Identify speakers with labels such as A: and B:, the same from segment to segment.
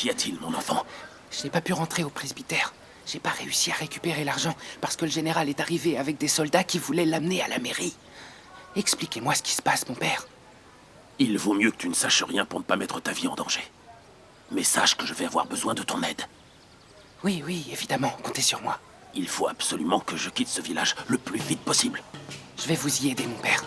A: Qu'y a-t-il, mon enfant?
B: Je n'ai pas pu rentrer au presbytère. J'ai pas réussi à récupérer l'argent parce que le général est arrivé avec des soldats qui voulaient l'amener à la mairie. Expliquez-moi ce qui se passe, mon père.
A: Il vaut mieux que tu ne saches rien pour ne pas mettre ta vie en danger. Mais sache que je vais avoir besoin de ton aide.
B: Oui, évidemment, comptez sur moi.
A: Il faut absolument que je quitte ce village le plus vite possible.
B: Je vais vous y aider, mon père.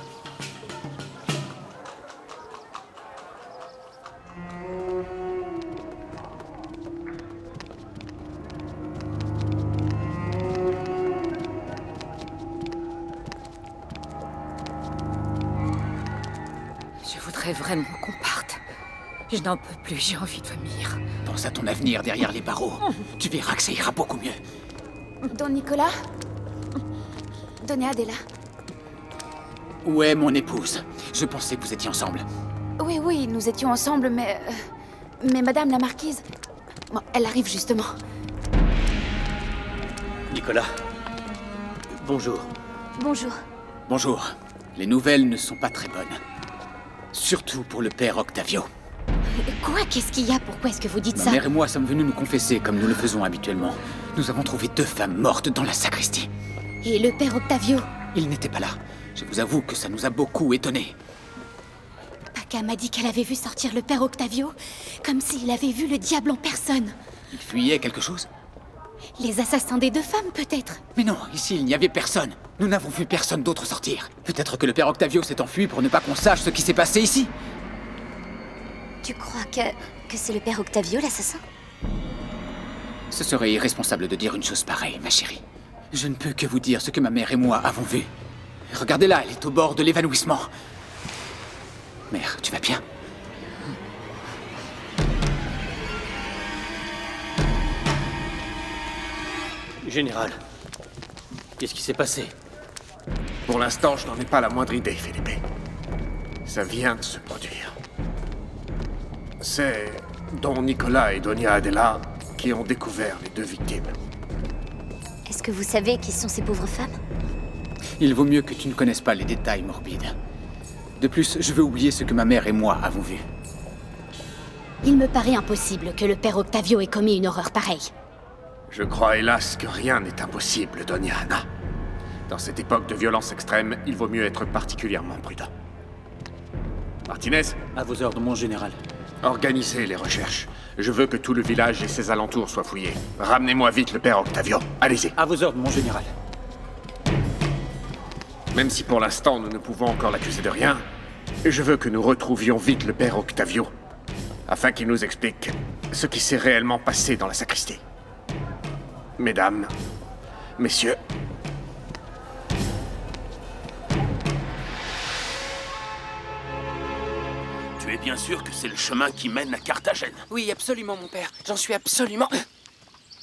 C: Je voudrais vraiment qu'on parte. Je n'en peux plus, j'ai envie de vomir.
D: Pense à ton avenir derrière les barreaux. Tu verras que ça ira beaucoup mieux.
E: Don Nicolas? Doña Adela?
D: Où est mon épouse? Je pensais que vous étiez ensemble.
E: Oui, nous étions ensemble, mais Madame la Marquise... Bon, elle arrive justement.
D: Nicolas. Bonjour.
E: Bonjour.
D: Bonjour. Les nouvelles ne sont pas très bonnes. Surtout pour le père Octavio.
E: Quoi? Qu'est-ce qu'il y a? Pourquoi est-ce que vous dites
D: Ma
E: ça?
D: mère et moi sommes venus nous confesser comme nous le faisons habituellement. Nous avons trouvé 2 femmes mortes dans la sacristie.
E: Et le père Octavio?
D: Il n'était pas là. Je vous avoue que ça nous a beaucoup étonnés.
E: Paca m'a dit qu'elle avait vu sortir le père Octavio, comme s'il avait vu le diable en personne.
D: Il fuyait quelque chose?
E: Les assassins des 2 femmes, peut-être?
D: Mais non, ici il n'y avait personne. Nous n'avons vu personne d'autre sortir. Peut-être que le père Octavio s'est enfui pour ne pas qu'on sache ce qui s'est passé ici.
E: Tu crois que c'est le père Octavio, l'assassin?
D: Ce serait irresponsable de dire une chose pareille, ma chérie. Je ne peux que vous dire ce que ma mère et moi avons vu. Regardez-la, elle est au bord de l'évanouissement. Mère, tu vas bien?
F: Général, qu'est-ce qui s'est passé?
G: Pour l'instant, je n'en ai pas la moindre idée, Felipe. Ça vient de se produire. C'est Don Nicolas et Doña Adela qui ont découvert les 2 victimes.
E: Est-ce que vous savez qui sont ces pauvres femmes?
D: Il vaut mieux que tu ne connaisses pas les détails morbides. De plus, je veux oublier ce que ma mère et moi avons vu.
E: Il me paraît impossible que le père Octavio ait commis une horreur pareille.
G: Je crois hélas que rien n'est impossible, Doña Ana. Dans cette époque de violence extrême, il vaut mieux être particulièrement prudent. Martinez,
F: À vos ordres, mon général.
G: organisez les recherches. Je veux que tout le village et ses alentours soient fouillés. Ramenez-moi vite le père Octavio. Allez-y.
F: À vos ordres, mon général.
G: Même si pour l'instant nous ne pouvons encore l'accuser de rien, je veux que nous retrouvions vite le père Octavio, afin qu'il nous explique ce qui s'est réellement passé dans la sacristie. Mesdames, messieurs,
A: Tu es bien sûr que c'est le chemin qui mène à Carthagène?
B: Oui, absolument, mon père. J'en suis absolument...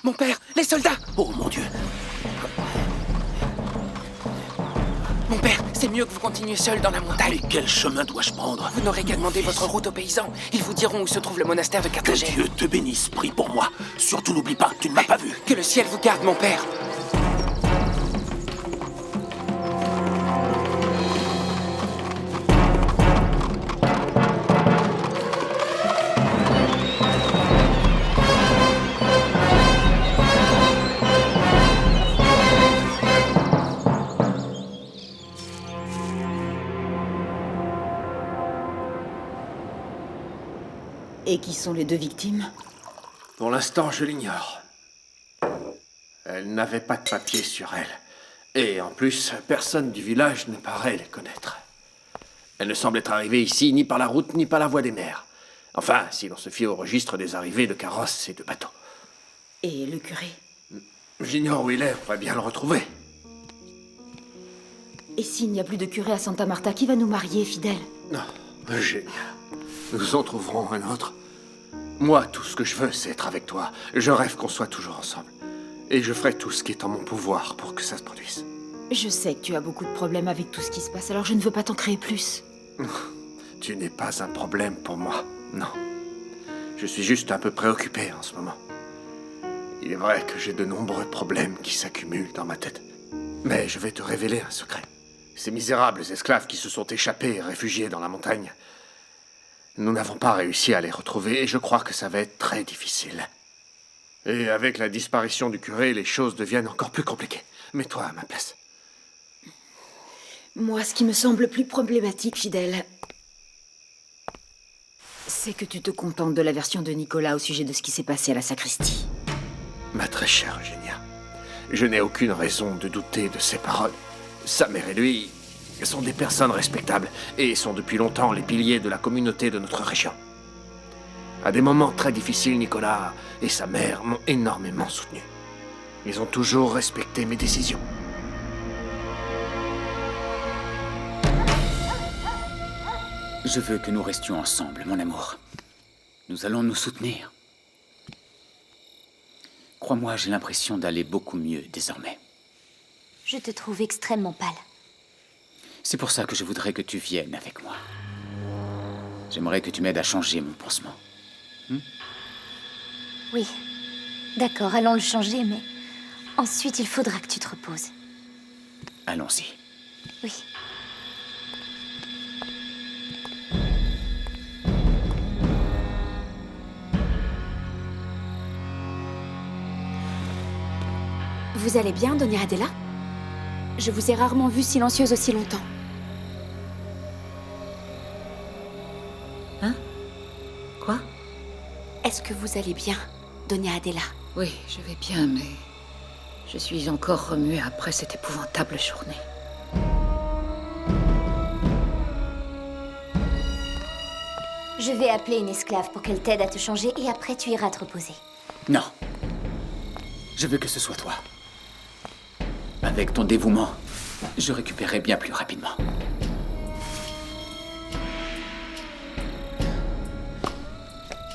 B: Mon père, les soldats!
A: Oh mon Dieu!
B: Mon père, c'est mieux que vous continuiez seul dans la montagne.
A: Mais quel chemin dois-je prendre?
B: Vous n'aurez qu'à demander votre route aux paysans. Ils vous diront où se trouve le monastère de
A: Que
B: Carthagène.
A: Dieu te bénisse, prie pour moi. Surtout n'oublie pas, tu ne m'as pas vu.
B: Que le ciel vous garde, mon père.
C: Et qui sont les 2 victimes?
G: pour l'instant je l'ignore. Elle n'avait pas de papier sur elle. Et en plus, personne du village ne paraît les connaître. Elle ne semble être arrivée ici ni par la route ni par la voie des mers. Enfin, si l'on se fie au registre des arrivées de carrosses et de bateaux.
C: Et le curé?
G: J'ignore où il est, on va bien le retrouver.
C: Et s'il n'y a plus de curé à Santa Marta, qui va nous marier, fidèle?
G: Non, génial. Nous en trouverons un autre. Moi, tout ce que je veux, c'est être avec toi. Je rêve qu'on soit toujours ensemble. Et je ferai tout ce qui est en mon pouvoir pour que ça se produise.
C: Je sais que tu as beaucoup de problèmes avec tout ce qui se passe, alors je ne veux pas t'en créer plus.
G: Tu n'es pas un problème pour moi, non. Je suis juste un peu préoccupé en ce moment. Il est vrai que j'ai de nombreux problèmes qui s'accumulent dans ma tête. Mais je vais te révéler un secret. Ces misérables esclaves qui se sont échappés et réfugiés dans la montagne Nous n'avons pas réussi à les retrouver et je crois que ça va être très difficile. Et avec la disparition du curé, les choses deviennent encore plus compliquées. Mets-toi à ma place.
H: Moi, ce qui me semble plus problématique, fidèle, c'est que tu te contentes de la version de Nicolas au sujet de ce qui s'est passé à la sacristie.
G: Ma très chère Eugénia, je n'ai aucune raison de douter de ses paroles. Sa mère et lui sont des personnes respectables et sont depuis longtemps les piliers de la communauté de notre région. À des moments très difficiles, Nicolas et sa mère m'ont énormément soutenu. Ils ont toujours respecté mes décisions.
D: Je veux que nous restions ensemble, mon amour. Nous allons nous soutenir. Crois-moi, j'ai l'impression d'aller beaucoup mieux désormais.
E: Je te trouve extrêmement pâle.
D: C'est pour ça que je voudrais que tu viennes avec moi. J'aimerais que tu m'aides à changer mon pansement.
E: Oui. D'accord, allons le changer, mais... Ensuite, il faudra que tu te reposes.
D: Allons-y.
E: Oui. Vous allez bien, Donia Adela? Je vous ai rarement vue silencieuse aussi longtemps.
H: Hein? Quoi?
E: Est-ce que vous allez bien, Donia Adela?
C: Oui, je vais bien, mais je suis encore remuée après cette épouvantable journée.
E: Je vais appeler une esclave pour qu'elle t'aide à te changer et après tu iras te reposer.
D: Non. Je veux que ce soit toi. Avec ton dévouement, je récupérerai bien plus rapidement.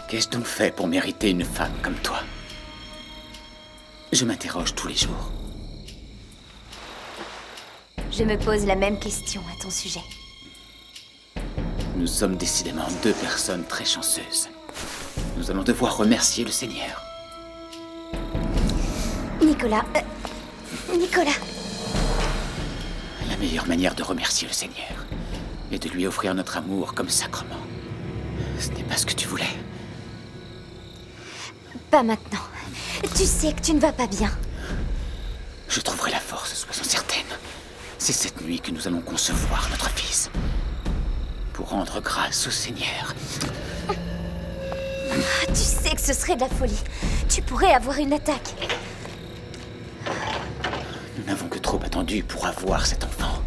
D: Qu'ai-je donc fait pour mériter une femme comme toi? Je m'interroge tous les jours.
E: Je me pose la même question à ton sujet.
D: Nous sommes décidément deux personnes très chanceuses. Nous allons devoir remercier le Seigneur.
E: Nicolas... Nicolas...
D: La meilleure manière de remercier le Seigneur est de lui offrir notre amour comme sacrement. Ce n'est pas ce que tu voulais.
E: Pas maintenant. Tu sais que tu ne vas pas bien.
D: Je trouverai la force, sois-en certaine. C'est cette nuit que nous allons concevoir notre fils. Pour rendre grâce au Seigneur.
E: Tu sais que ce serait de la folie. Tu pourrais avoir une attaque.
D: Nous n'avons que trop attendu pour avoir cet enfant.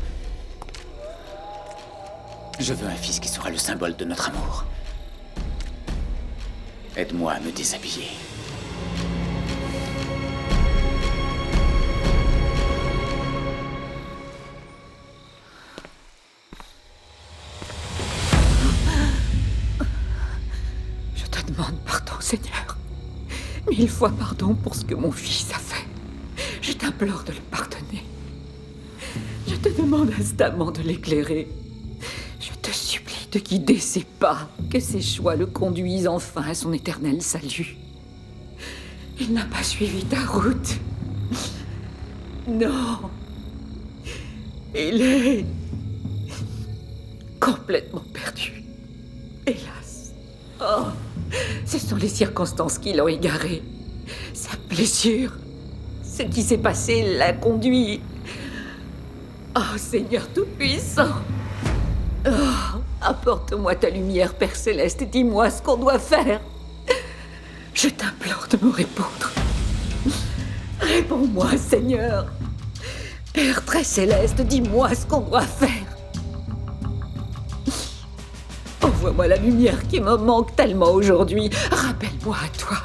D: Je veux un fils qui sera le symbole de notre amour. Aide-moi à me déshabiller.
C: Je te demande pardon, Seigneur. 1000 fois pardon pour ce que mon fils a fait. Je t'implore de le pardonner. Je te demande instamment de l'éclairer. Je te supplie de guider ses pas, que ses choix le conduisent enfin à son éternel salut. Il n'a pas suivi ta route. Non. Il est complètement perdu. Hélas. Oh, ce sont les circonstances qui l'ont égaré. Sa blessure, ce qui s'est passé l'a conduit. Oh, Seigneur Tout-Puissant. Oh, apporte-moi ta lumière, Père Céleste, et dis-moi ce qu'on doit faire. Je t'implore de me répondre. Réponds-moi, Seigneur. Père très céleste, dis-moi ce qu'on doit faire. Envoie-moi la lumière qui me manque tellement aujourd'hui. Rappelle-moi à toi.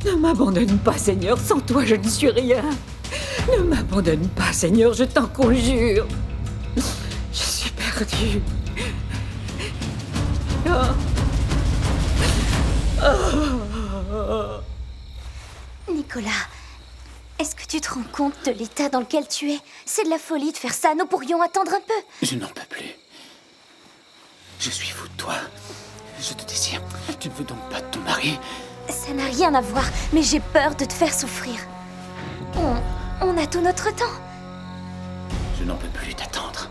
C: Ne m'abandonne pas, Seigneur. Sans toi, je ne suis rien. Ne m'abandonne pas, Seigneur, je t'en conjure. Je suis perdue. Oh. Oh.
E: Nicolas, est-ce que tu te rends compte de l'état dans lequel tu es? C'est de la folie de faire ça. Nous pourrions attendre un peu.
D: Je n'en peux plus. Je suis fou de toi. Je te désire. Tu ne veux donc pas de ton mari?
E: Ça n'a rien à voir, mais j'ai peur de te faire souffrir. On a tout notre temps.
D: Je n'en peux plus d'attendre.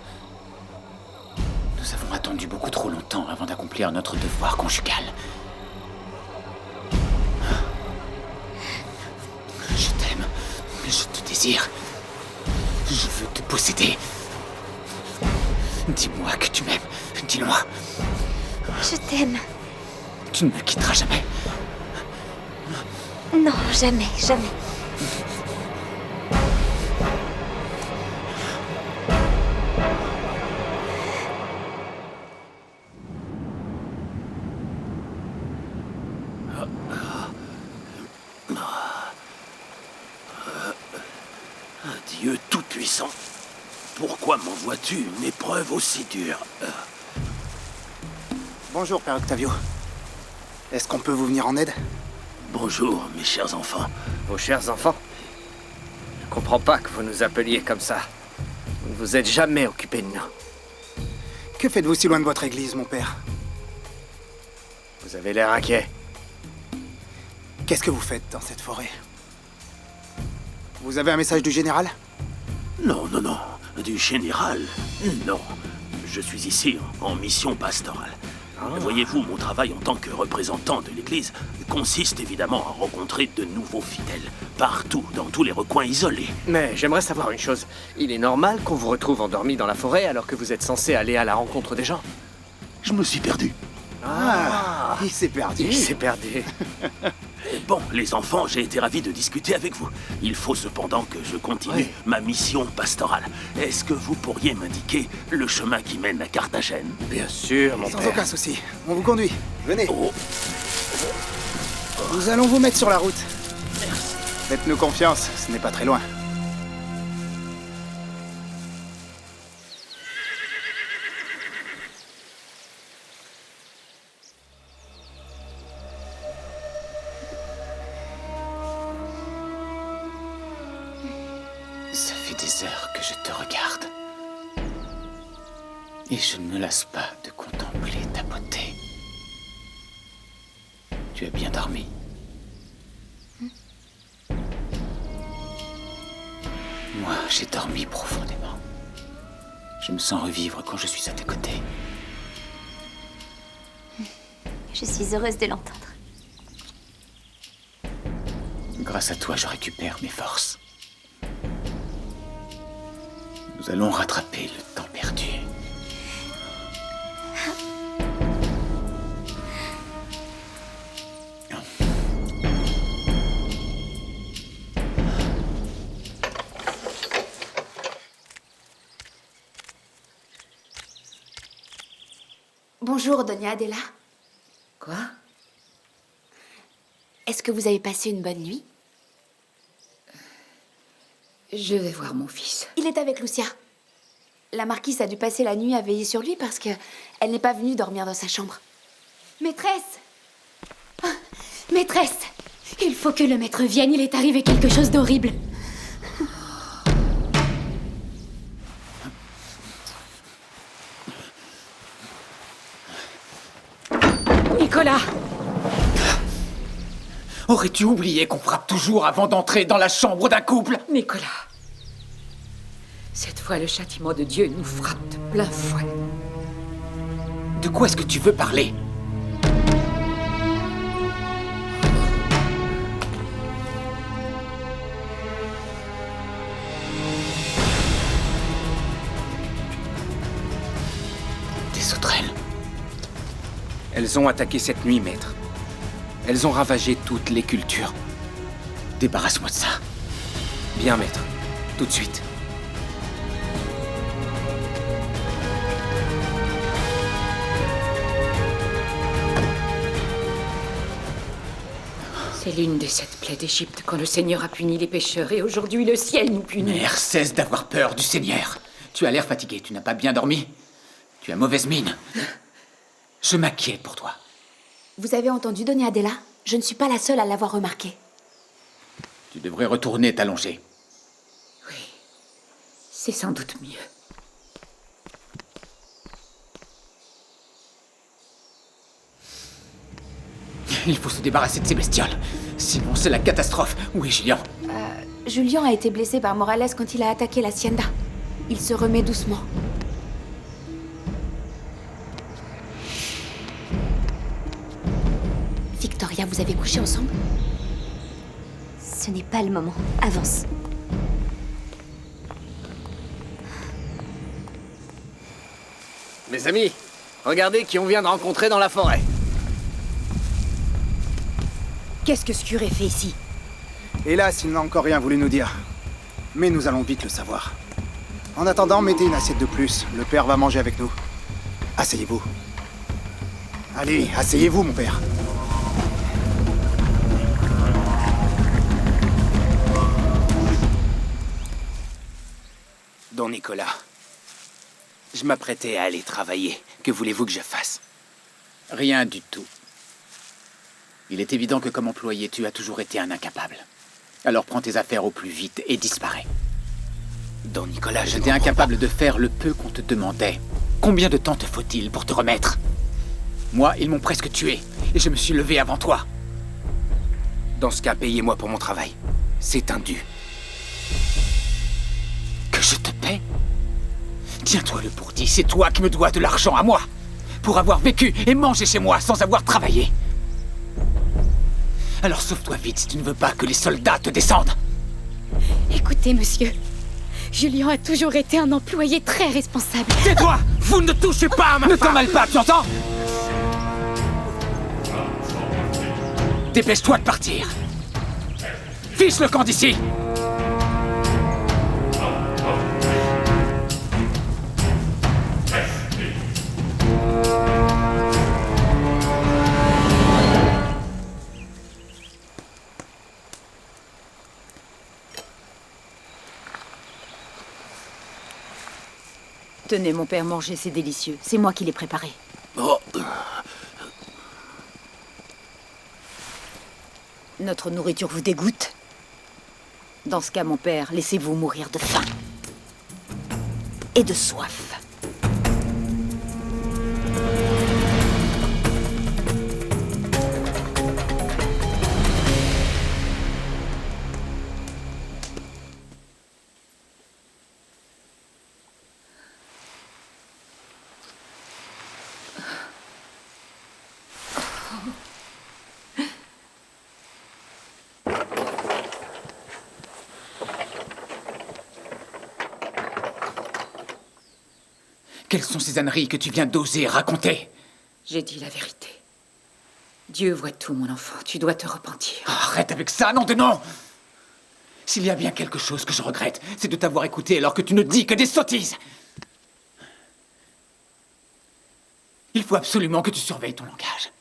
D: Nous Nous avons attendu beaucoup trop longtemps avant d'accomplir notre devoir conjugal. Je t'aime. Je te désire. Je veux te posséder. Dis-moi que tu m'aimes. Dis-le-moi.
E: Je t'aime.
D: Tu ne me quitteras jamais.
E: Non, jamais, jamais.
A: Dieu Tout-Puissant, pourquoi m'envoies-tu une épreuve aussi dure?
I: Bonjour, Père Octavio. Est-ce qu'on peut vous venir en aide?
A: Bonjour, mes chers enfants.
J: Vos chers enfants? Je comprends pas que vous nous appeliez comme ça. Vous ne vous êtes jamais occupé de nous.
I: Que faites-vous si loin de votre église, mon père?
J: Vous avez l'air inquiet.
I: Qu'est-ce que vous faites dans cette forêt? Vous avez un message du général?
A: Non, non, non. Du général? Non. Je suis ici en mission pastorale. Voyez-vous, mon travail en tant que représentant de l'Église consiste évidemment à rencontrer de nouveaux fidèles, partout, dans tous les recoins isolés.
J: Mais j'aimerais savoir une chose. Il est normal qu'on vous retrouve endormi dans la forêt alors que vous êtes censé aller à la rencontre des gens?
A: Je me suis perdu.
I: Ah, il s'est perdu.
J: Il s'est perdu.
A: Bon, les enfants, j'ai été ravi de discuter avec vous. Il faut cependant que je continue ma mission pastorale. Est-ce que vous pourriez m'indiquer le chemin qui mène à Carthagène?
J: Bien sûr, mon
I: Sans
J: père.
I: aucun souci. On vous conduit. Venez.
A: Oh,
I: Nous allons vous mettre sur la route. Faites-nous confiance, ce n'est pas très loin.
D: Ça fait des heures que je te regarde. Et je ne me lasse pas de contempler ta beauté. Tu as bien dormi. Moi, j'ai dormi profondément. Je me sens revivre quand je suis à tes côtés.
E: Je suis heureuse de l'entendre.
D: Grâce à toi, je récupère mes forces. Nous allons rattraper le temps perdu.
K: Bonjour, Doña Adela.
C: Quoi?
K: Est-ce que vous avez passé une bonne nuit?
C: Je vais voir mon fils.
K: Il est avec Lucia. La marquise a dû passer la nuit à veiller sur lui parce que elle n'est pas venue dormir dans sa chambre. Maîtresse! Ah, maîtresse! Il faut que le maître vienne, il est arrivé quelque chose d'horrible.
C: Nicolas!
D: Aurais-tu oublié qu'on frappe toujours avant d'entrer dans la chambre d'un couple?
C: Nicolas! Cette fois, le châtiment de Dieu nous frappe de plein fouet.
D: De quoi est-ce que tu veux parler? Des sauterelles.
B: Elles ont attaqué cette nuit, maître. Elles ont ravagé toutes les cultures.
D: Débarrasse-moi de ça.
B: Bien, maître. Tout de suite.
C: C'est l'une des 7 plaies d'Égypte quand le Seigneur a puni les pécheurs et aujourd'hui le ciel nous punit.
D: Mère, cesse d'avoir peur du Seigneur. Tu as l'air fatigué, tu n'as pas bien dormi. Tu as mauvaise mine. Je m'inquiète pour toi.
K: Vous avez entendu, Doña Adela? Je ne suis pas la seule à l'avoir remarqué.
D: Tu devrais retourner t'allonger.
C: Oui, c'est sans doute mieux.
D: Il faut se débarrasser de ces bestioles. Sinon, c'est la catastrophe. Où est Julien?
K: Julien a été blessé par Morales quand il a attaqué l'hacienda. Il se remet doucement. Victoria, vous avez couché ensemble?
E: Ce n'est pas le moment. Avance.
J: Mes amis, regardez qui on vient de rencontrer dans la forêt.
H: Qu'est-ce que ce curé fait ici?
I: Hélas, il n'a encore rien voulu nous dire. Mais nous allons vite le savoir. En attendant, mettez une assiette de plus. Le père va manger avec nous. Asseyez-vous. Allez, asseyez-vous, mon père.
B: Don Nicolas, je m'apprêtais à aller travailler. Que voulez-vous que je fasse?
D: Rien du tout. Il est évident que comme employé, tu as toujours été un incapable. Alors prends tes affaires au plus vite et disparais.
B: Don Nicolas, je
D: J'étais incapable de faire le peu qu'on te demandait. Combien de temps te faut-il pour te remettre? Moi, ils m'ont presque tué, et je me suis levé avant toi.
B: Dans ce cas, payez-moi pour mon travail. C'est un dû.
D: Que je te paie? Tiens-toi le pourdi, c'est toi qui me dois de l'argent à moi, pour avoir vécu et mangé chez moi sans avoir travaillé. Alors sauve-toi vite si tu ne veux pas que les soldats te descendent.
K: Écoutez, monsieur. Julien a toujours été un employé très responsable.
D: Tais-toi! Vous ne touchez pas à ma femme! Ne t'en mêle pas, tu entends? Dépêche-toi de partir! Fiche le camp d'ici!
H: Tenez, mon père, mangez, c'est délicieux. C'est moi qui l'ai préparé.
A: Oh.
H: Notre nourriture vous dégoûte? Dans ce cas, mon père, laissez-vous mourir de faim. Et de soif.
D: Quelles sont ces âneries que tu viens d'oser raconter?
C: J'ai dit la vérité. Dieu voit tout, mon enfant. Tu dois te repentir.
D: Arrête avec ça, non de non! S'il y a bien quelque chose que je regrette, c'est de t'avoir écouté alors que tu ne dis que des sottises! Il faut absolument que tu surveilles ton langage.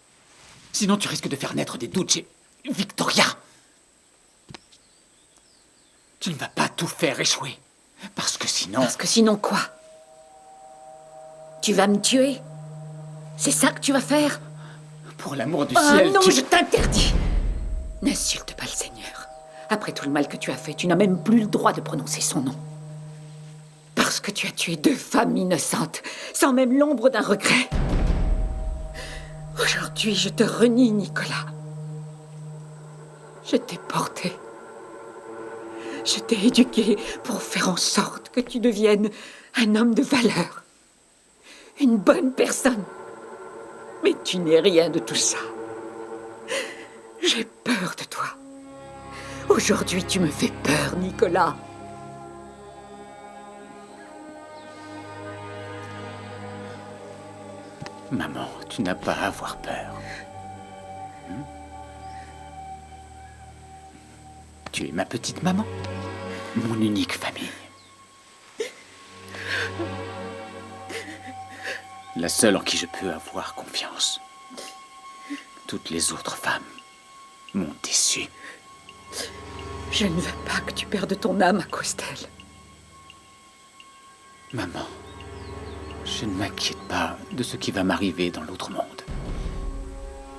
D: Sinon tu risques de faire naître des doutes chez Victoria. Tu ne vas pas tout faire échouer. Parce que sinon...
C: Parce que sinon quoi? Tu vas me tuer? C'est ça que tu vas faire?
D: Pour l'amour du ciel,
C: non, je t'interdis! N'insulte pas le Seigneur. Après tout le mal que tu as fait, tu n'as même plus le droit de prononcer son nom. Parce que tu as tué 2 femmes innocentes, sans même l'ombre d'un regret. Aujourd'hui, je te renie, Nicolas. Je t'ai porté. Je t'ai éduqué pour faire en sorte que tu deviennes un homme de valeur. Une bonne personne. Mais tu n'es rien de tout ça. J'ai peur de toi. Aujourd'hui, tu me fais peur, Nicolas.
D: Maman, tu n'as pas à avoir peur. Tu es ma petite maman. Mon unique famille. La seule en qui je peux avoir confiance. Toutes les autres femmes m'ont déçu.
C: Je ne veux pas que tu perdes ton âme à cause d'elle.
D: Maman, je ne m'inquiète pas de ce qui va m'arriver dans l'autre monde.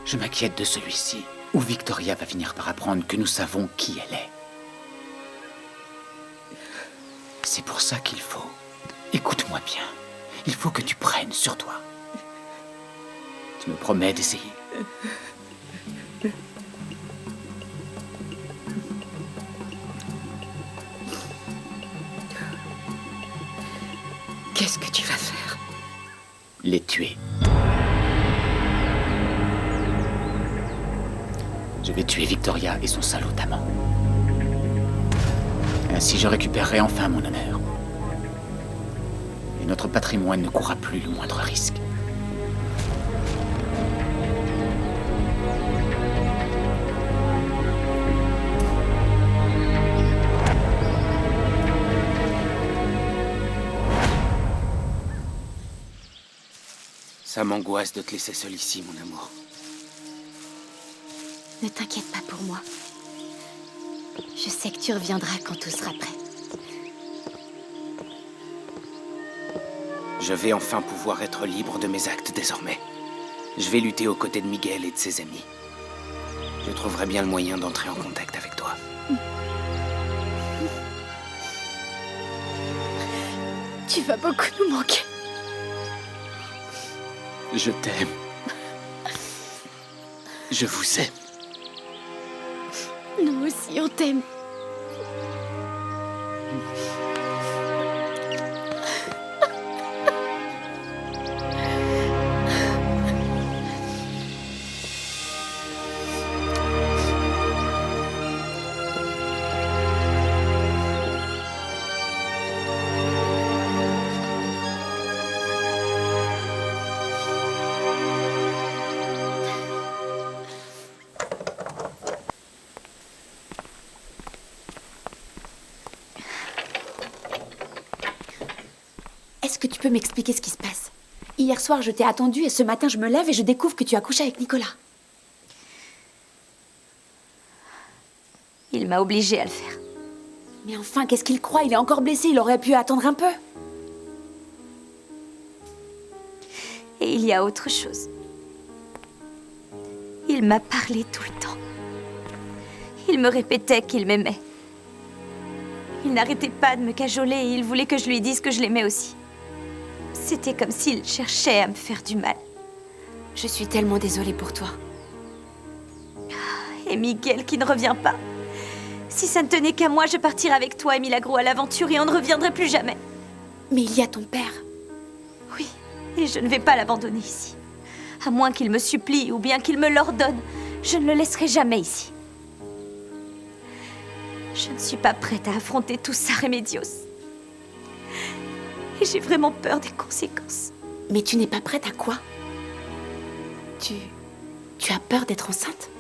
D: Je m'inquiète de celui-ci, où Victoria va finir par apprendre que nous savons qui elle est. C'est pour ça qu'il faut... Écoute-moi bien. Il faut que tu prennes sur toi. Tu me promets d'essayer?
C: Qu'est-ce que tu vas faire?
D: Les tuer. Je vais tuer Victoria et son salaud amant. Ainsi, je récupérerai enfin mon honneur. Et notre patrimoine ne courra plus le moindre risque.
B: Ça m'angoisse de te laisser seul ici, mon amour.
K: Ne t'inquiète pas pour moi. Je sais que tu reviendras quand tout sera prêt.
B: Je vais enfin pouvoir être libre de mes actes désormais. Je vais lutter aux côtés de Miguel et de ses amis. Je trouverai bien le moyen d'entrer en contact avec toi.
K: Tu vas beaucoup nous manquer.
B: Je t'aime. Je vous aime.
K: Nous aussi, on t'aime. Est-ce que tu peux m'expliquer ce qui se passe? Hier soir, je t'ai attendu et ce matin, je me lève et je découvre que tu as couché avec Nicolas.
E: Il m'a obligée à le faire.
K: Mais enfin, qu'est-ce qu'il croit? Il est encore blessé, il aurait pu attendre un peu.
E: Et il y a autre chose. Il m'a parlé tout le temps. Il me répétait qu'il m'aimait. Il n'arrêtait pas de me cajoler et il voulait que je lui dise que je l'aimais aussi. C'était comme s'il cherchait à me faire du mal.
K: Je suis tellement désolée pour toi.
E: Et Miguel qui ne revient pas. Si ça ne tenait qu'à moi, je partirais avec toi et Milagro à l'aventure et on ne reviendrait plus jamais.
K: Mais il y a ton père.
E: Oui, et je ne vais pas l'abandonner ici. À moins qu'il me supplie ou bien qu'il me l'ordonne, je ne le laisserai jamais ici. Je ne suis pas prête à affronter tout ça, Remedios. Et j'ai vraiment peur des conséquences.
K: Mais tu n'es pas prête à quoi? Tu as peur d'être enceinte?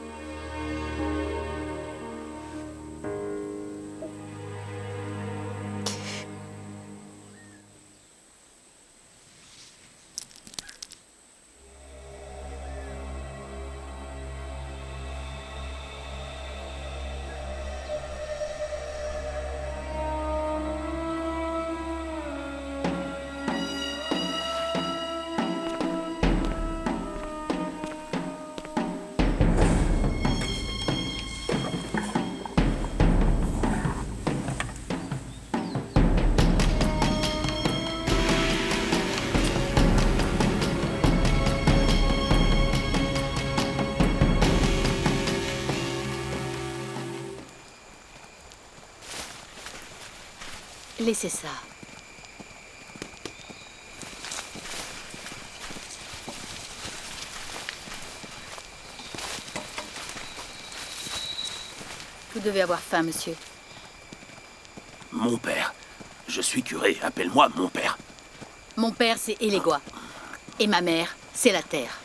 H: Laissez ça. Vous devez avoir faim, monsieur.
A: Mon père. Je suis curé, appelle-moi mon père.
H: Mon père, c'est Elegua. Et ma mère, c'est la terre.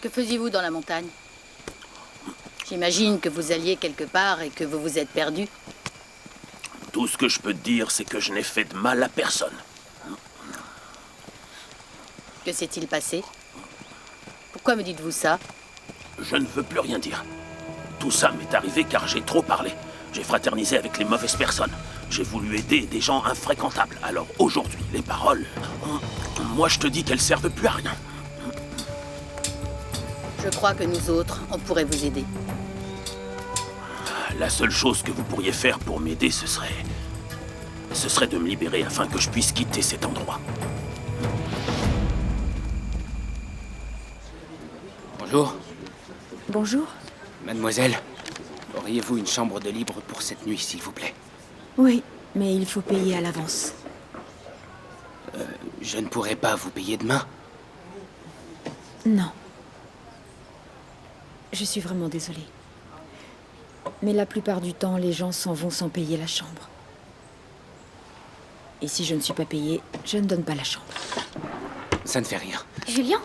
H: Que faisiez-vous dans la montagne? J'imagine que vous alliez quelque part et que vous vous êtes perdu.
A: Tout ce que je peux te dire, c'est que je n'ai fait de mal à personne.
H: Que s'est-il passé? Pourquoi me dites-vous ça?
A: Je ne veux plus rien dire. Tout ça m'est arrivé car j'ai trop parlé. J'ai fraternisé avec les mauvaises personnes. J'ai voulu aider des gens infréquentables. Alors aujourd'hui, les paroles... Moi, je te dis qu'elles servent plus à rien.
H: Je crois que nous autres, on pourrait vous aider.
A: La seule chose que vous pourriez faire pour m'aider, ce serait de me libérer afin que je puisse quitter cet endroit.
B: Bonjour.
K: Bonjour.
B: Mademoiselle, auriez-vous une chambre de libre pour cette nuit, s'il vous plaît?
K: Oui, mais il faut payer à l'avance.
B: Je ne pourrai pas vous payer demain.
H: Non. Je suis vraiment désolée. Mais la plupart du temps, les gens s'en vont sans payer la chambre. Et si je ne suis pas payée, je ne donne pas la chambre.
B: Ça ne fait rien.
K: Julien,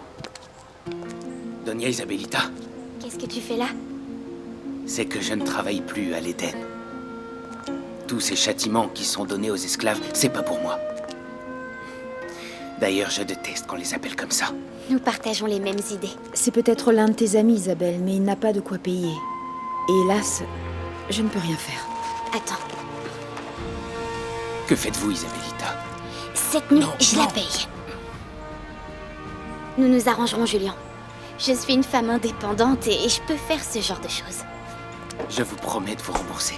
B: Doña Isabelita,
K: qu'est-ce que tu fais là?
B: c'est que je ne travaille plus à l'Éden. Tous ces châtiments qui sont donnés aux esclaves, c'est pas pour moi. D'ailleurs, je déteste qu'on les appelle comme ça.
K: Nous partageons les mêmes idées.
H: C'est peut-être l'un de tes amis, Isabelle, mais il n'a pas de quoi payer. Et hélas, je ne peux rien faire.
K: Attends,
B: Que faites-vous, Isabelita?
K: cette nuit,
B: Non,
K: je
B: non.
K: la paye. Nous nous arrangerons, Julien. Je suis une femme indépendante et je peux faire ce genre de choses.
B: Je vous promets de vous rembourser.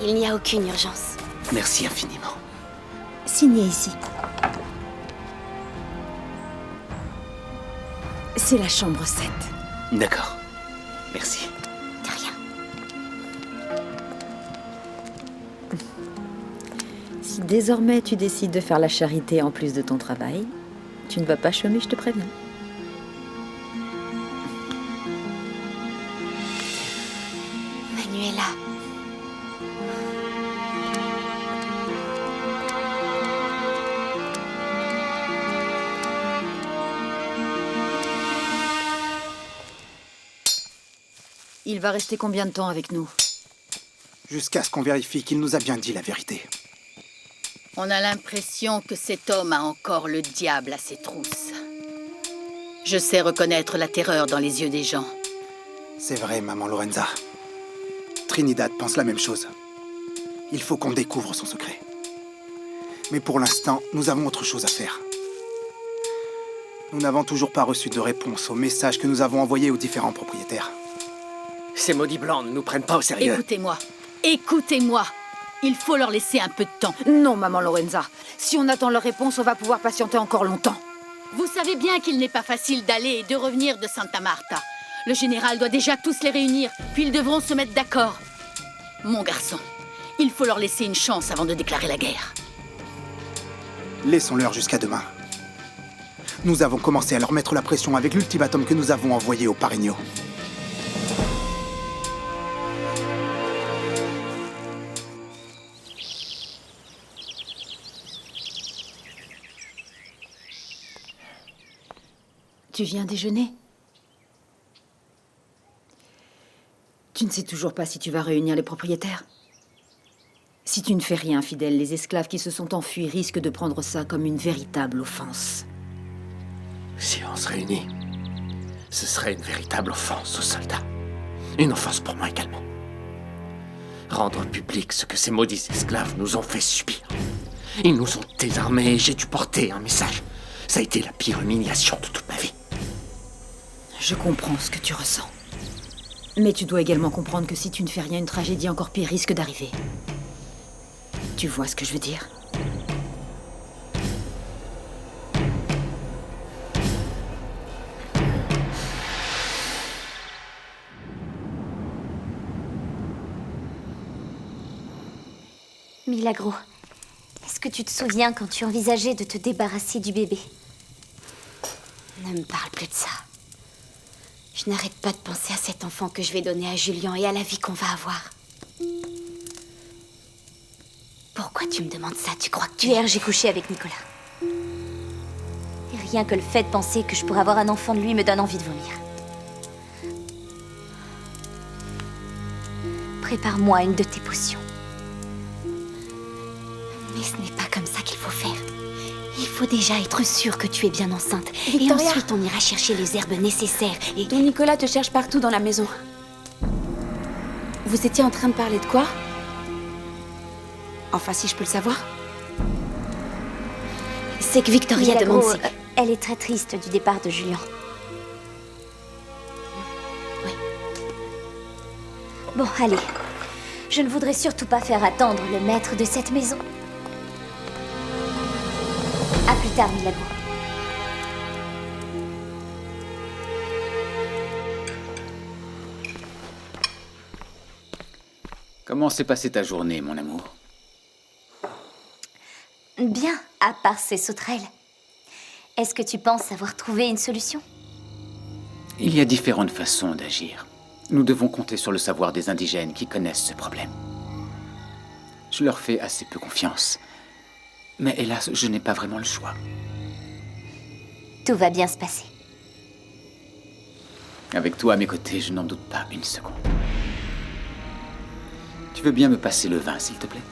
K: Il n'y a aucune urgence.
B: Merci infiniment.
H: Signez ici. C'est la chambre 7.
B: D'accord. Merci.
K: De rien.
H: Si désormais tu décides de faire la charité en plus de ton travail, tu ne vas pas chômer, je te préviens.
K: Manuela.
H: Il va rester combien de temps avec nous?
I: Jusqu'à ce qu'on vérifie qu'il nous a bien dit la vérité.
L: On a l'impression que cet homme a encore le diable à ses trousses. Je sais reconnaître la terreur dans les yeux des gens.
I: C'est vrai, maman Lorenza. Trinidad pense la même chose. Il faut qu'on découvre son secret. Mais pour l'instant, nous avons autre chose à faire. Nous n'avons toujours pas reçu de réponse aux messages que nous avons envoyés aux différents propriétaires.
J: Ces maudits blancs ne nous prennent pas au sérieux.
L: Écoutez-moi. Écoutez-moi. Il faut leur laisser un peu de temps.
H: Non, maman Lorenza. Si on attend leur réponse, on va pouvoir patienter encore longtemps.
L: Vous savez bien qu'il n'est pas facile d'aller et de revenir de Santa Marta. Le général doit déjà tous les réunir, puis ils devront se mettre d'accord. Mon garçon, il faut leur laisser une chance avant de déclarer la guerre.
I: Laissons-leur jusqu'à demain. Nous avons commencé à leur mettre la pression avec l'ultimatum que nous avons envoyé au Pareño.
H: Tu viens déjeuner? Tu ne sais toujours pas si tu vas réunir les propriétaires? Si tu ne fais rien, fidèle, les esclaves qui se sont enfuis risquent de prendre ça comme une véritable offense.
G: Si on se réunit, ce serait une véritable offense aux soldats. Une offense pour moi également. Rendre public ce que ces maudits esclaves nous ont fait subir. Ils nous ont désarmés et j'ai dû porter un message. Ça a été la pire humiliation de toute ma vie.
H: Je comprends ce que tu ressens. Mais tu dois également comprendre que si tu ne fais rien, une tragédie encore pire risque d'arriver. Tu vois ce que je veux dire?
E: Milagro, est-ce que tu te souviens quand tu envisageais de te débarrasser du bébé?
K: Ne me parle plus de ça. Je n'arrête pas de penser à cet enfant que je vais donner à Julien et à la vie qu'on va avoir. Pourquoi tu me demandes ça? Tu crois que
E: Hier, j'ai couché avec Nicolas. Et rien que le fait de penser que je pourrais avoir un enfant de lui me donne envie de vomir. Prépare-moi une de tes potions.
K: Mais ce n'est pas comme ça qu'il faut faire. Il faut déjà être sûr que tu es bien enceinte. Et
E: Victoria.
K: ensuite, on ira chercher les herbes nécessaires et...
M: Ton Nicolas te cherche partout dans la maison. Vous étiez en train de parler de quoi? Enfin, si je peux le savoir.
K: C'est que Victoria
E: Milagro,
K: demande si...
E: elle est très triste du départ de Julien.
K: Oui.
E: Bon, allez. Je ne voudrais surtout pas faire attendre le maître de cette maison. À plus tard, Milagro.
D: Comment s'est passée ta journée, mon amour?
E: Bien, à part ces sauterelles. Est-ce que tu penses avoir trouvé une solution?
D: Il y a différentes façons d'agir. Nous devons compter sur le savoir des indigènes qui connaissent ce problème. Je leur fais assez peu confiance. Mais hélas, je n'ai pas vraiment le choix.
E: Tout va bien se passer.
D: Avec toi à mes côtés, je n'en doute pas une seconde. Tu veux bien me passer le vin, s'il te plaît?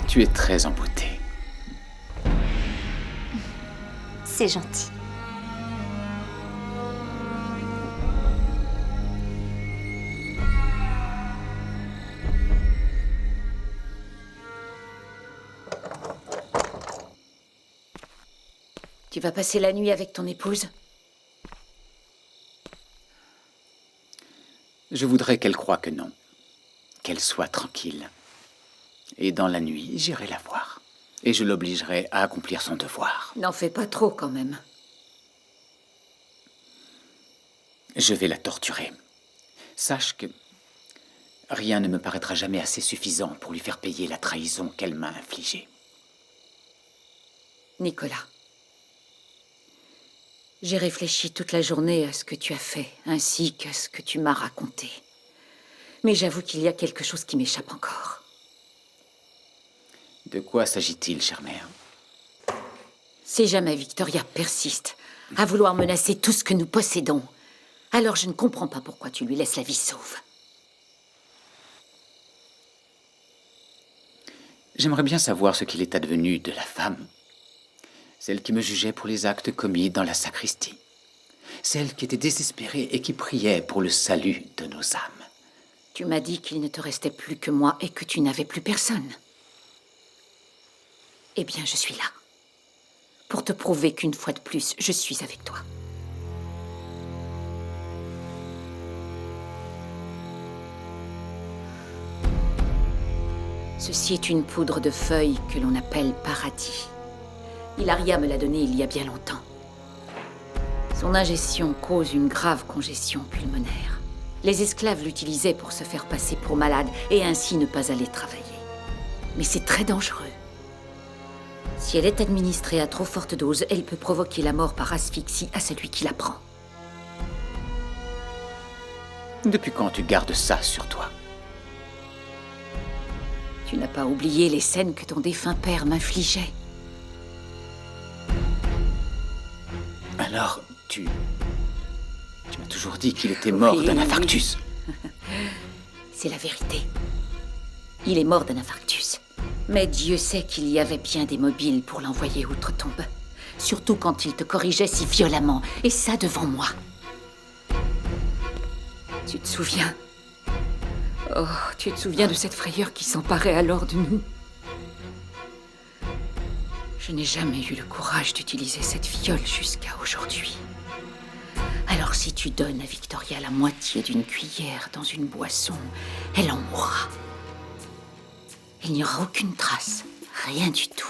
D: Tu es très en beauté.
E: C'est gentil.
H: Tu vas passer la nuit avec ton épouse?
D: Je voudrais qu'elle croie que non. Qu'elle soit tranquille. Et dans la nuit, j'irai la voir. Et je l'obligerai à accomplir son devoir.
H: N'en fais pas trop, quand même.
D: Je vais la torturer. Sache que rien ne me paraîtra jamais assez suffisant pour lui faire payer la trahison qu'elle m'a infligée.
H: Nicolas, j'ai réfléchi toute la journée à ce que tu as fait, ainsi qu'à ce que tu m'as raconté. Mais j'avoue qu'il y a quelque chose qui m'échappe encore.
D: De quoi s'agit-il, chère mère?
H: Si jamais Victoria persiste à vouloir menacer tout ce que nous possédons, alors je ne comprends pas pourquoi tu lui laisses la vie sauve.
D: J'aimerais bien savoir ce qu'il est advenu de la femme. Celle qui me jugeait pour les actes commis dans la sacristie. Celle qui était désespérée et qui priait pour le salut de nos âmes.
H: Tu m'as dit qu'il ne te restait plus que moi et que tu n'avais plus personne. Eh bien, je suis là. Pour te prouver qu'une fois de plus, je suis avec toi. Ceci est une poudre de feuilles que l'on appelle paradis. Hilaria me l'a donnée il y a bien longtemps. Son ingestion cause une grave congestion pulmonaire. Les esclaves l'utilisaient pour se faire passer pour malade et ainsi ne pas aller travailler. Mais c'est très dangereux. Si elle est administrée à trop forte dose, elle peut provoquer la mort par asphyxie à celui qui la prend.
D: Depuis quand tu gardes ça sur toi?
H: Tu n'as pas oublié les scènes que ton défunt père m'infligeait.
D: Alors, tu m'as toujours dit qu'il était mort d'un infarctus.
H: Oui. C'est la vérité. Il est mort d'un infarctus. Mais Dieu sait qu'il y avait bien des mobiles pour l'envoyer outre-tombe. Surtout quand il te corrigeait si violemment, et ça devant moi. Tu te souviens? Oh, tu te souviens de cette frayeur qui s'emparait alors de nous? Je n'ai jamais eu le courage d'utiliser cette fiole jusqu'à aujourd'hui. Alors si tu donnes à Victoria la moitié d'une cuillère dans une boisson, elle en mourra. Il n'y aura aucune trace, rien du tout.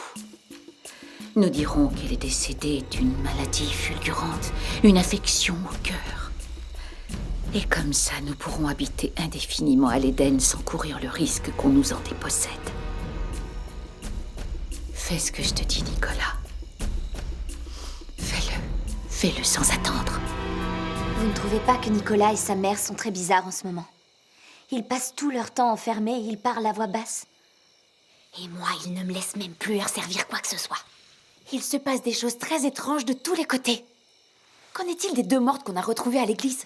H: Nous dirons qu'elle est décédée d'une maladie fulgurante, une affection au cœur. Et comme ça, nous pourrons habiter indéfiniment à l'Éden sans courir le risque qu'on nous en dépossède. Fais ce que je te dis, Nicolas. Fais-le. Fais-le sans attendre.
E: Vous ne trouvez pas que Nicolas et sa mère sont très bizarres en ce moment? Ils passent tout leur temps enfermés et ils parlent à voix basse.
K: Et moi, ils ne me laissent même plus leur servir quoi que ce soit. Il se passe des choses très étranges de tous les côtés. Qu'en est-il des 2 mortes qu'on a retrouvées à l'église?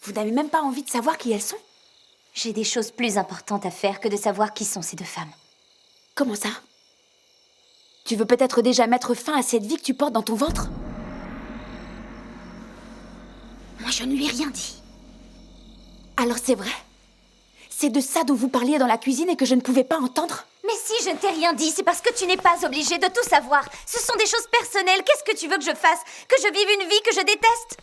K: Vous n'avez même pas envie de savoir qui elles sont?
E: J'ai des choses plus importantes à faire que de savoir qui sont ces 2 femmes.
K: Comment ça? Tu veux peut-être déjà mettre fin à cette vie que tu portes dans ton ventre? Moi, je ne lui ai rien dit. Alors c'est vrai? C'est de ça dont vous parliez dans la cuisine et que je ne pouvais pas entendre?
E: Mais si je ne t'ai rien dit, c'est parce que tu n'es pas obligée de tout savoir. Ce sont des choses personnelles. Qu'est-ce que tu veux que je fasse? Que je vive une vie que je déteste?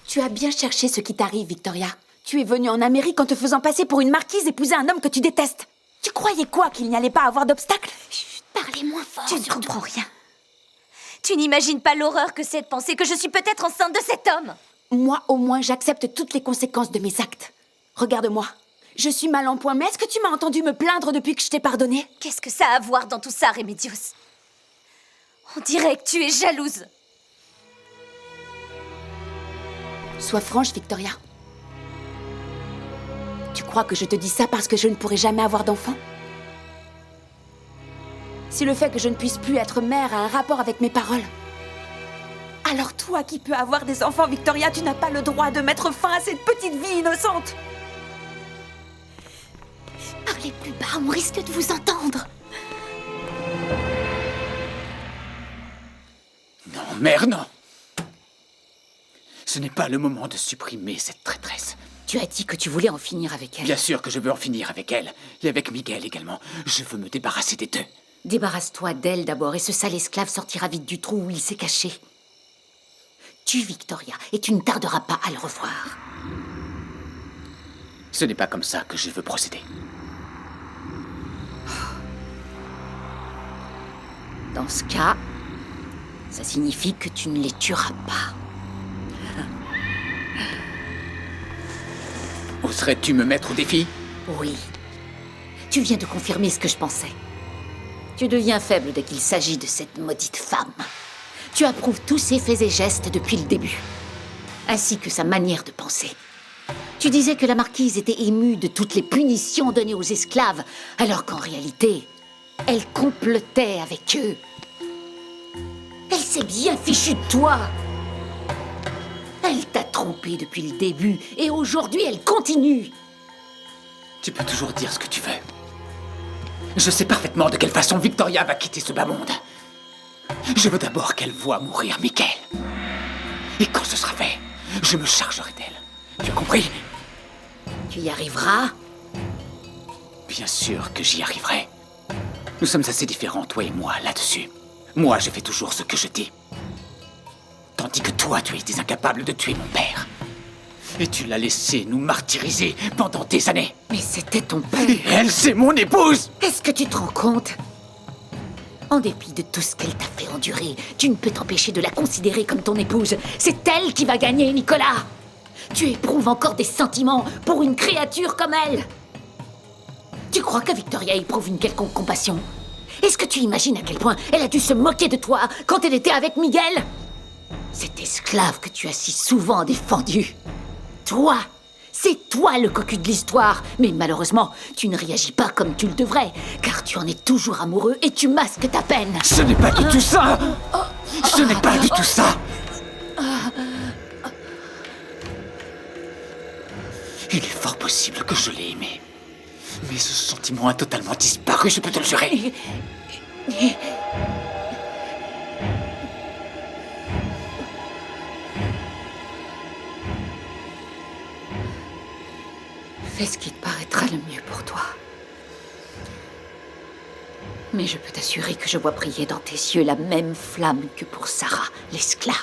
K: Tu as bien cherché ce qui t'arrive, Victoria. Tu es venue en Amérique en te faisant passer pour une marquise épouser un homme que tu détestes. Tu croyais quoi, qu'il n'y allait pas avoir d'obstacles?
E: Chut, parlez moins fort. Tu ne comprends rien. Tu n'imagines pas l'horreur que c'est de penser que je suis peut-être enceinte de cet homme.
K: Moi, au moins, j'accepte toutes les conséquences de mes actes. Regarde-moi. Je suis mal en point, mais est-ce que tu m'as entendu me plaindre depuis que je t'ai pardonné?
E: Qu'est-ce que ça a à voir dans tout ça, Remedios? On dirait que tu es jalouse.
K: Sois franche, Victoria. Tu crois que je te dis ça parce que je ne pourrai jamais avoir d'enfant? Si le fait que je ne puisse plus être mère a un rapport avec mes paroles, alors toi qui peux avoir des enfants, Victoria, tu n'as pas le droit de mettre fin à cette petite vie innocente.
E: Parlez plus bas, on risque de vous entendre.
D: Non, mère, non. Ce n'est pas le moment de supprimer cette traîtresse.
H: Tu as dit que tu voulais en finir avec elle.
D: Bien sûr que je veux en finir avec elle. Et avec Miguel également. Je veux me débarrasser des deux.
H: Débarrasse-toi d'elle d'abord, et ce sale esclave sortira vite du trou où il s'est caché. Tue Victoria, et tu ne tarderas pas à le revoir.
D: Ce n'est pas comme ça que je veux procéder.
H: Dans ce cas, ça signifie que tu ne les tueras pas.
D: Oserais-tu me mettre au défi?
H: Oui. Tu viens de confirmer ce que je pensais. Tu deviens faible dès qu'il s'agit de cette maudite femme. Tu approuves tous ses faits et gestes depuis le début, ainsi que sa manière de penser. Tu disais que la marquise était émue de toutes les punitions données aux esclaves, alors qu'en réalité, elle complotait avec eux. Elle s'est bien fichue de toi. Elle t'a trompé depuis le début, et aujourd'hui, elle continue.
D: Tu peux toujours dire ce que tu veux. Je sais parfaitement de quelle façon Victoria va quitter ce bas monde. Je veux d'abord qu'elle voie mourir Miguel. Et quand ce sera fait, je me chargerai d'elle. Tu as compris?
H: Tu y arriveras?
D: Bien sûr que j'y arriverai. Nous sommes assez différents, toi et moi, là-dessus. Moi, je fais toujours ce que je dis. Tandis que toi, tu étais incapable de tuer mon père. Et tu l'as laissé nous martyriser pendant des années.
H: Mais c'était ton père.
D: Et elle, c'est mon épouse!
H: Est-ce que tu te rends compte? En dépit de tout ce qu'elle t'a fait endurer, tu ne peux t'empêcher de la considérer comme ton épouse. C'est elle qui va gagner, Nicolas! Tu éprouves encore des sentiments pour une créature comme elle! Tu crois que Victoria éprouve une quelconque compassion? Est-ce que tu imagines à quel point elle a dû se moquer de toi quand elle était avec Miguel? Cet esclave que tu as si souvent défendu. Toi! C'est toi le cocu de l'histoire. Mais malheureusement, tu ne réagis pas comme tu le devrais, car tu en es toujours amoureux et tu masques ta peine.
D: Ce n'est pas du tout ça! Ce n'est pas du tout ça! Il est fort possible que je l'ai aimé. Mais ce sentiment a totalement disparu, je peux te le jurer.
H: Fais ce qui te paraîtra le mieux pour toi. Mais je peux t'assurer que je vois briller dans tes yeux la même flamme que pour Sarah, l'esclave.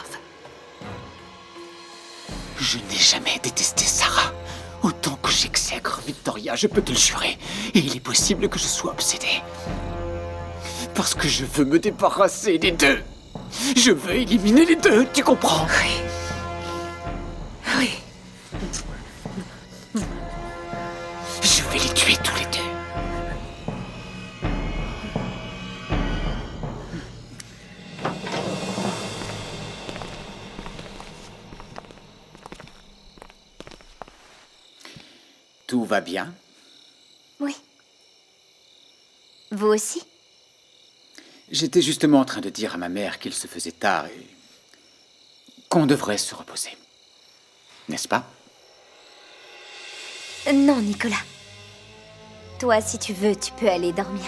D: Je n'ai jamais détesté Sarah. Autant que j'exècre Victoria, je peux te le jurer. Et il est possible que je sois obsédé. Parce que je veux me débarrasser des deux. Je veux éliminer les deux, tu comprends?
H: Oui. Oui.
D: Je vais les tuer tous les deux. Tout va bien?
E: Oui. Vous aussi?
D: J'étais justement en train de dire à ma mère qu'il se faisait tard et qu'on devrait se reposer. N'est-ce pas?
E: Non, Nicolas. Toi, si tu veux, tu peux aller dormir.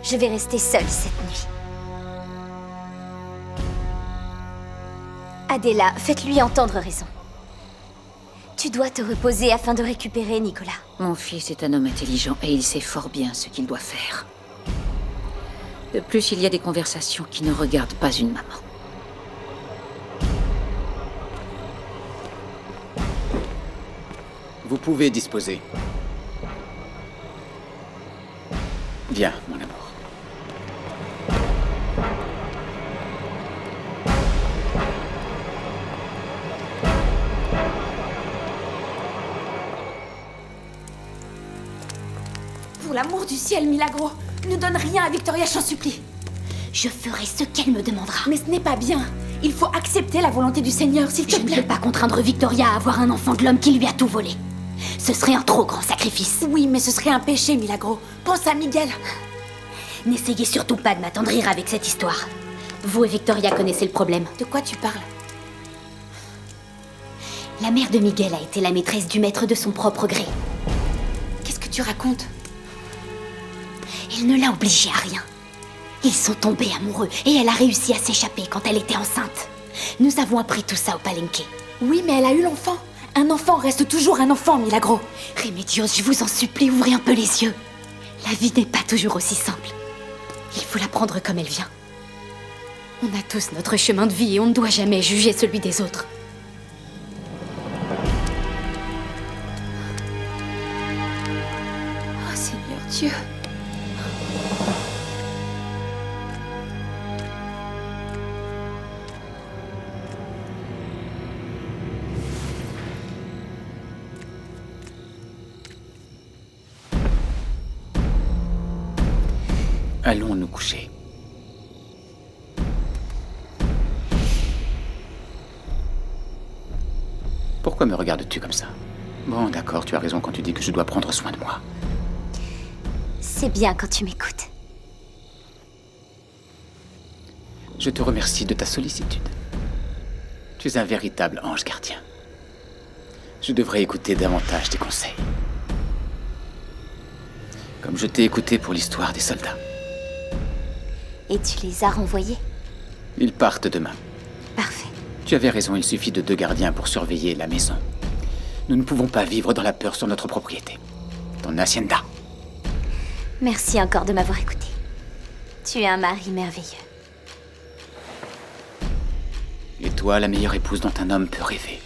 E: Je vais rester seule cette nuit. Adela, faites-lui entendre raison. Tu dois te reposer afin de récupérer Nicolas.
H: Mon fils est un homme intelligent et il sait fort bien ce qu'il doit faire. De plus, il y a des conversations qui ne regardent pas une maman.
D: Vous pouvez disposer. Viens, mon amour.
K: Pour l'amour du ciel, Milagro, ne donne rien à Victoria, j'en supplie.
H: Je ferai ce qu'elle me demandera.
K: Mais ce n'est pas bien. Il faut accepter la volonté du Seigneur, s'il te plaît.
H: Je ne peux pas contraindre Victoria à avoir un enfant de l'homme qui lui a tout volé. Ce serait un trop grand sacrifice.
K: Oui, mais ce serait un péché, Milagro. Pense à Miguel.
H: N'essayez surtout pas de m'attendrir avec cette histoire. Vous et Victoria connaissez le problème.
K: De quoi tu parles?
H: La mère de Miguel a été la maîtresse du maître de son propre gré.
K: Qu'est-ce que tu racontes?
H: Il ne l'a obligée à rien. Ils sont tombés amoureux et elle a réussi à s'échapper quand elle était enceinte. Nous avons appris tout ça au Palenque.
K: Oui, mais elle a eu l'enfant. Un enfant reste toujours un enfant, Milagro.
H: Remedios, je vous en supplie, ouvrez un peu les yeux. La vie n'est pas toujours aussi simple. Il faut la prendre comme elle vient. On a tous notre chemin de vie et on ne doit jamais juger celui des autres.
K: Oh Seigneur Dieu.
D: Allons nous coucher. Pourquoi me regardes-tu comme ça? Bon, d'accord, tu as raison quand tu dis que je dois prendre soin de moi.
E: C'est bien quand tu m'écoutes.
D: Je te remercie de ta sollicitude. Tu es un véritable ange gardien. Je devrais écouter davantage tes conseils. Comme je t'ai écouté pour l'histoire des soldats.
E: Et tu les as renvoyés?
D: Ils partent demain.
E: Parfait.
D: Tu avais raison, il suffit de 2 gardiens pour surveiller la maison. Nous ne pouvons pas vivre dans la peur sur notre propriété. Ton hacienda.
E: Merci encore de m'avoir écouté. Tu es un mari merveilleux.
D: Et toi, la meilleure épouse dont un homme peut rêver.